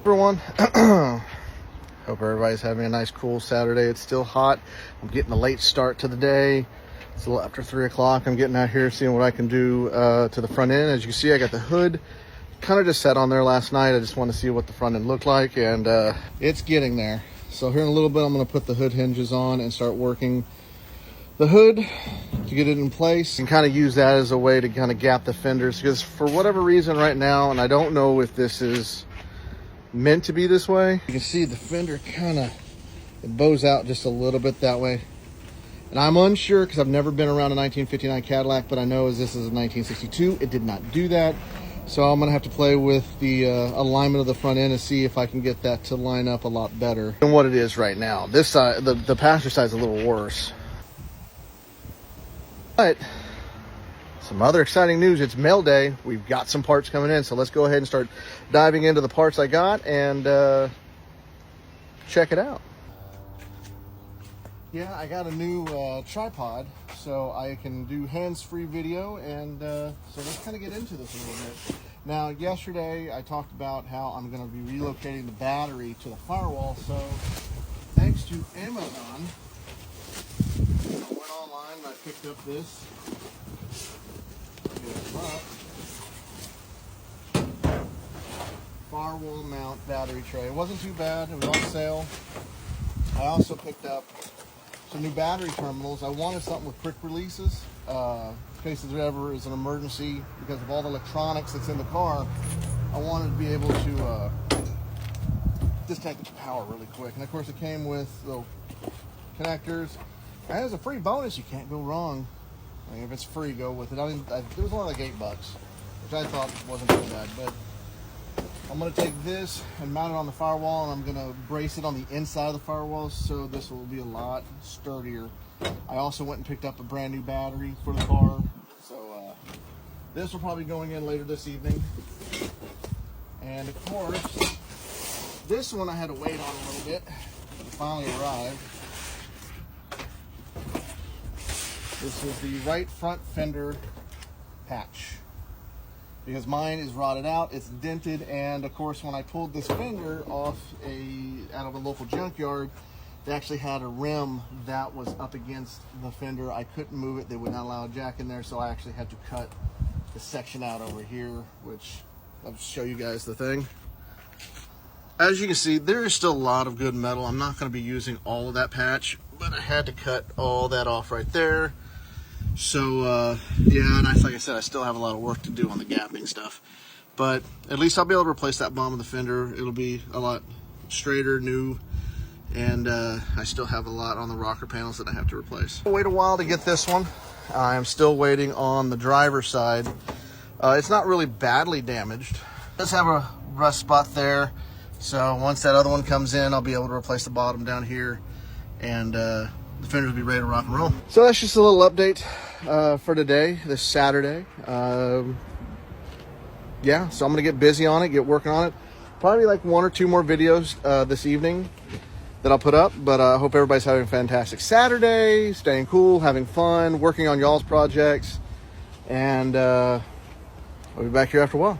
Everyone, hope everybody's having a nice cool Saturday. It's still hot. I'm getting a late start to the day. It's a little after 3 o'clock. I'm getting out here seeing what I can do to the front end. As you can see, I got the hood kind of just sat on there last night. I just want to see what the front end looked like, and it's getting there. So here in a little bit, I'm going to put the hood hinges on and start working the hood to get it in place and kind of use that as a way to kind of gap the fenders, because for whatever reason right now, and I don't know if this is meant to be this way, you can see the fender kind of, it bows out just a little bit that way. And I'm unsure because I've never been around a 1959 Cadillac, but I know as this is a 1962, it did not do that. So I'm gonna have to play with the alignment of the front end and see if I can get that to line up a lot better than what it is right now. This side, the passenger side is a little worse. But some other exciting news, it's mail day. We've got some parts coming in, so let's go ahead and start diving into the parts I got and check it out. Yeah, I got a new tripod, so I can do hands-free video, and so let's kind of get into this a little bit. Now, yesterday I talked about how I'm going to be relocating the battery to the firewall, so thanks to Amazon, I went online and I picked up this. Firewall mount battery tray. It wasn't too bad, it was on sale. I also picked up some new battery terminals. I wanted something with quick releases in case there ever is an emergency because of all the electronics that's in the car. I wanted to be able to disconnect the power really quick, and of course it came with the connectors. And as a free bonus, you can't go wrong. I mean, if it's free, go with it. I mean, it was only like $8, which I thought wasn't too bad. But I'm going to take this and mount it on the firewall, and I'm going to brace it on the inside of the firewall, so this will be a lot sturdier. I also went and picked up a brand new battery for the car, so this will probably be going in later this evening. And of course, this one I had to wait on a little bit. It finally arrived. This is the right front fender patch, because mine is rotted out, it's dented, and of course when I pulled this fender off out of a local junkyard, they actually had a rim that was up against the fender. I couldn't move it, they would not allow a jack in there, so I actually had to cut the section out over here, which I'll show you guys the thing. As you can see, there is still a lot of good metal. I'm not going to be using all of that patch, but I had to cut all that off right there. So yeah, and like I said, I still have a lot of work to do on the gapping stuff, but at least I'll be able to replace that bottom of the fender. It'll be a lot straighter, new, and I still have a lot on the rocker panels that I have to replace. I'll wait a while to get this one. I'm still waiting on the driver's side. It's not really badly damaged. It does have a rust spot there, so once that other one comes in, I'll be able to replace the bottom down here, and the fenders will be ready to rock and roll. So that's just a little update for today, this Saturday. Yeah, so I'm gonna get busy on it, get working on it. Probably like 1 or 2 more videos this evening that I'll put up, but I hope everybody's having a fantastic Saturday, staying cool, having fun, working on y'all's projects, and I'll be back here after a while.